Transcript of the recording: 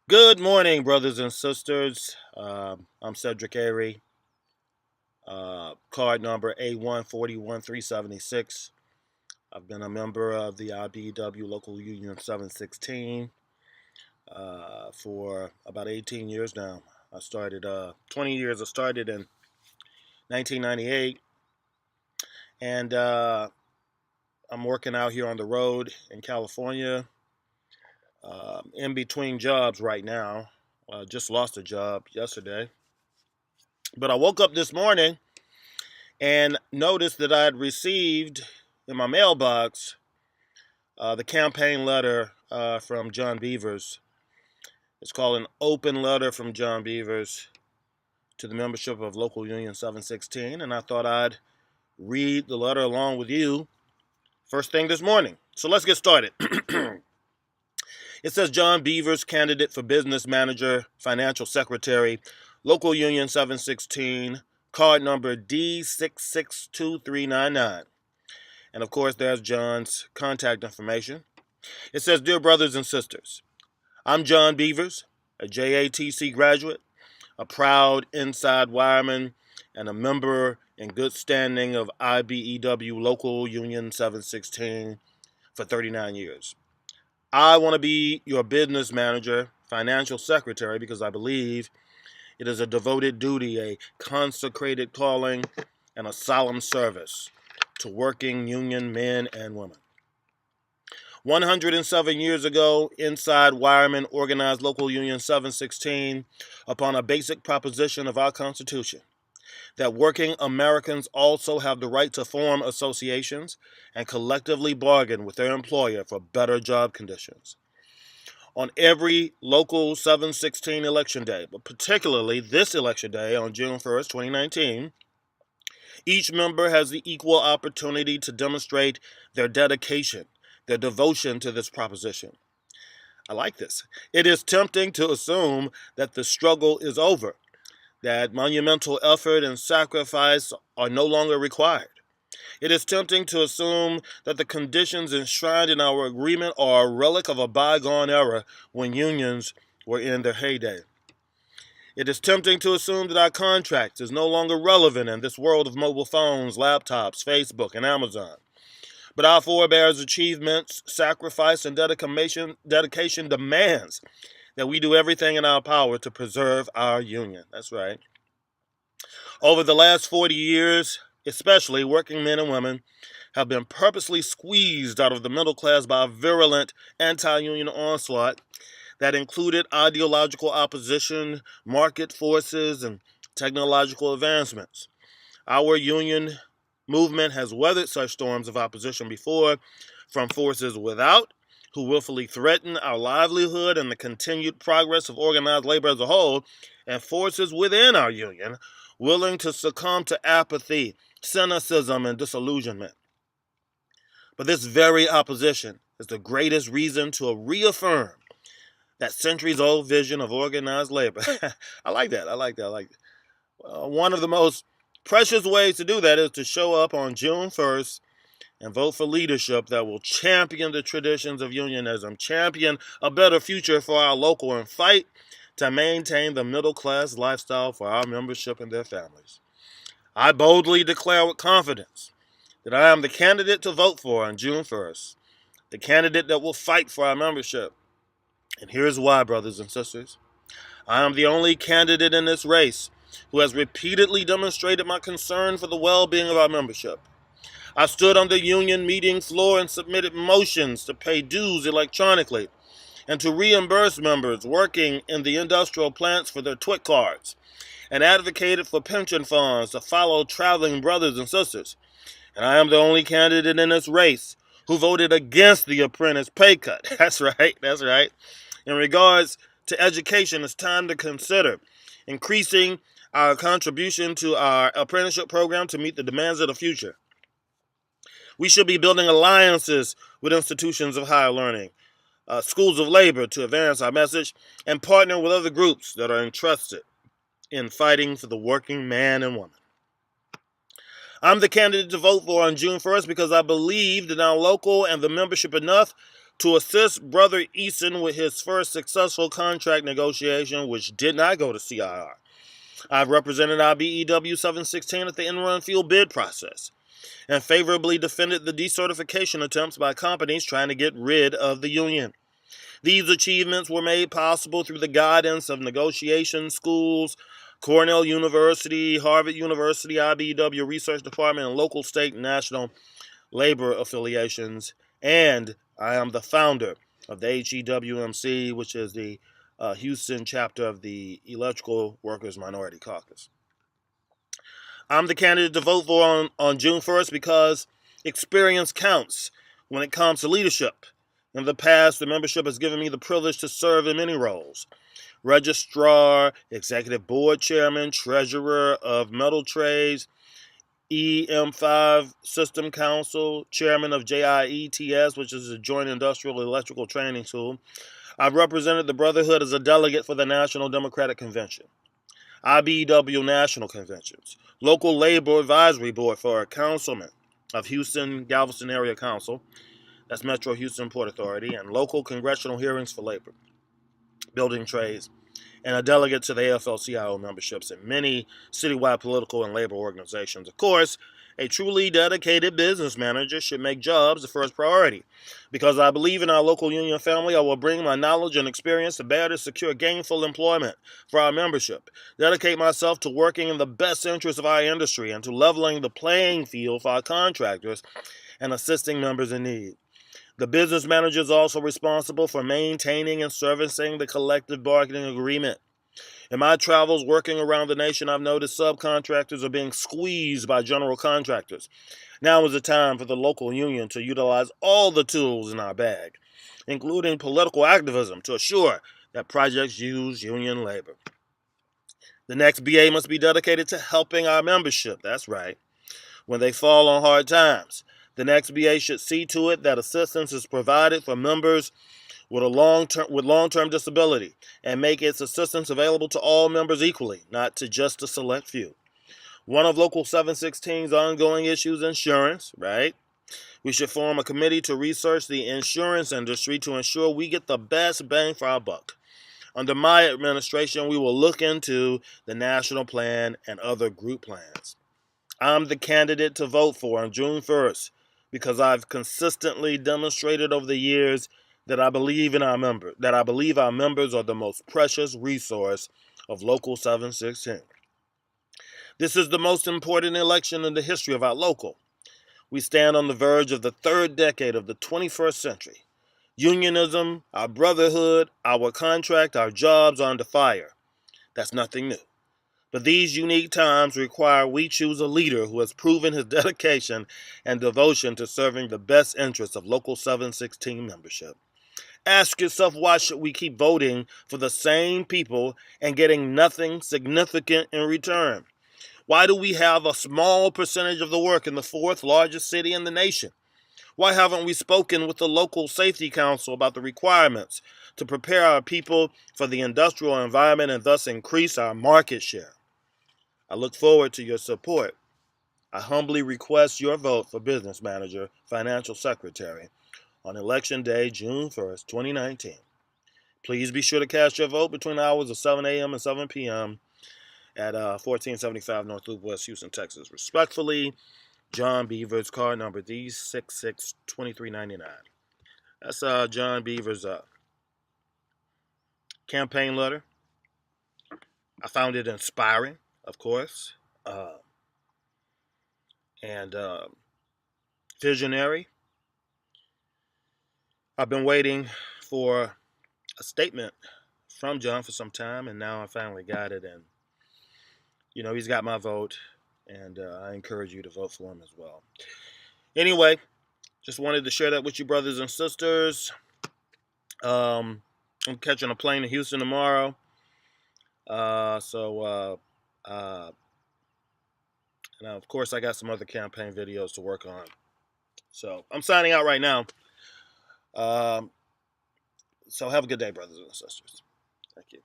Good morning, brothers and sisters. I'm Cedric Airy, card number A141376. I've been a member of the IBEW Local Union 716 for about 18 years now. I started 20 years. I started in 1998, and I'm working out here on the road in California, in between jobs right now. Just lost a job yesterday. But I woke up this morning and noticed that I had received in my mailbox the campaign letter from John Beavers. It's called an open letter from John Beavers to the membership of Local Union 716, and I thought I'd read the letter along with you first thing this morning. So let's get started. It says John Beavers, candidate for business manager, financial secretary, Local Union 716, card number D662399. And of course, there's John's contact information. It says, Dear brothers and sisters, I'm John Beavers, a JATC graduate, a proud inside wireman, and a member in good standing of IBEW Local Union 716 for 39 years. I want to be your business manager, financial secretary, because I believe it is a devoted duty, a consecrated calling, and a solemn service to working union men and women. 107 years ago, Inside Wireman organized Local Union 716 upon a basic proposition of our Constitution, that working Americans also have the right to form associations and collectively bargain with their employer for better job conditions. On every local 716 election day, but particularly this election day on June 1st, 2019, each member has the equal opportunity to demonstrate their dedication, their devotion to this proposition. I like this. It is tempting to assume that the struggle is over, that monumental effort and sacrifice are no longer required. It is tempting to assume that the conditions enshrined in our agreement are a relic of a bygone era when unions were in their heyday. It is tempting to assume that our contract is no longer relevant in this world of mobile phones, laptops, Facebook, and Amazon. But our forebears' achievements, sacrifice, and dedication demands that we do everything in our power to preserve our union. That's right. Over the last 40 years, especially, working men and women have been purposely squeezed out of the middle class by a virulent anti-union onslaught that included ideological opposition, market forces, and technological advancements. Our union movement has weathered such storms of opposition before, from forces without, who willfully threaten our livelihood and the continued progress of organized labor as a whole, and forces within our union, willing to succumb to apathy, cynicism, and disillusionment. But this very opposition is the greatest reason to reaffirm that centuries-old vision of organized labor. I like that. One of the most precious ways to do that is to show up on June 1st and vote for leadership that will champion the traditions of unionism, champion a better future for our local, and fight to maintain the middle-class lifestyle for our membership and their families. I boldly declare with confidence that I am the candidate to vote for on June 1st, the candidate that will fight for our membership. And here's why, brothers and sisters. I am the only candidate in this race who has repeatedly demonstrated my concern for the well-being of our membership. I stood on the union meeting floor and submitted motions to pay dues electronically and to reimburse members working in the industrial plants for their TWIC cards, and advocated for pension funds to follow traveling brothers and sisters. And I am the only candidate in this race who voted against the apprentice pay cut. That's right. In regards to education, it's time to consider increasing our contribution to our apprenticeship program to meet the demands of the future. We should be building alliances with institutions of higher learning, schools of labor to advance our message, and partner with other groups that are entrusted in fighting for the working man and woman. I'm the candidate to vote for on June 1st because I believe that our local and the membership enough To assist Brother Eason with his first successful contract negotiation, which did not go to CIR, I've represented IBEW 716 at the in-run field bid process and favorably defended the decertification attempts by companies trying to get rid of the union. These achievements were made possible through the guidance of negotiation schools, Cornell University, Harvard University, IBEW Research Department, and local, state, and national labor affiliations. And I am the founder of the HEWMC, which is the Houston chapter of the Electrical Workers Minority Caucus. I'm the candidate to vote for on June 1st because experience counts when it comes to leadership. In the past, the membership has given me the privilege to serve in many roles: registrar, executive board chairman, treasurer of metal trades, EM5 System Council, chairman of JIETS, which is a Joint Industrial Electrical Training School. I've represented the Brotherhood as a delegate for the National Democratic Convention, IBEW National Conventions, local labor advisory board for a councilman of Houston, Galveston Area Council, that's Metro Houston Port Authority, and local congressional hearings for labor, building trades, and a delegate to the AFL-CIO memberships in many citywide political and labor organizations. Of course, a truly dedicated business manager should make jobs the first priority. Because I believe in our local union family, I will bring my knowledge and experience to bear to secure gainful employment for our membership, dedicate myself to working in the best interest of our industry and to leveling the playing field for our contractors and assisting members in need. The business manager is also responsible for maintaining and servicing the collective bargaining agreement. In my travels working around the nation, I've noticed subcontractors are being squeezed by general contractors. Now is the time for the local union to utilize all the tools in our bag, including political activism, to assure that projects use union labor. The next BA must be dedicated to helping our membership, that's right, when they fall on hard times. The next BA should see to it that assistance is provided for members with long-term disability and make its assistance available to all members equally, not to just a select few. One of Local 716's ongoing issues is insurance, right? We should form a committee to research the insurance industry to ensure we get the best bang for our buck. Under my administration, we will look into the national plan and other group plans. I'm the candidate to vote for on June 1st because I've consistently demonstrated over the years that I believe our members are the most precious resource of Local 716. This is the most important election in the history of our local. We stand on the verge of the third decade of the 21st century. Unionism, our brotherhood, our contract, our jobs are under fire. That's nothing new. But these unique times require we choose a leader who has proven his dedication and devotion to serving the best interests of Local 716 membership. Ask yourself, why should we keep voting for the same people and getting nothing significant in return? Why do we have a small percentage of the work in the fourth largest city in the nation? Why haven't we spoken with the local safety council about the requirements to prepare our people for the industrial environment and thus increase our market share? I look forward to your support. I humbly request your vote for business manager, financial secretary on Election Day, June 1st, 2019. Please be sure to cast your vote between the hours of 7 a.m. and 7 p.m. at 1475 North Loop, West Houston, Texas. Respectfully, John Beavers, card number D662399. That's John Beavers' campaign letter. I found it inspiring, of course, and visionary. I've been waiting for a statement from John for some time, and now I finally got it. And, he's got my vote, and I encourage you to vote for him as well. Anyway, just wanted to share that with you, brothers and sisters. I'm catching a plane to Houston tomorrow. And of course, I got some other campaign videos to work on. So I'm signing out right now. So have a good day, brothers and sisters. Thank you.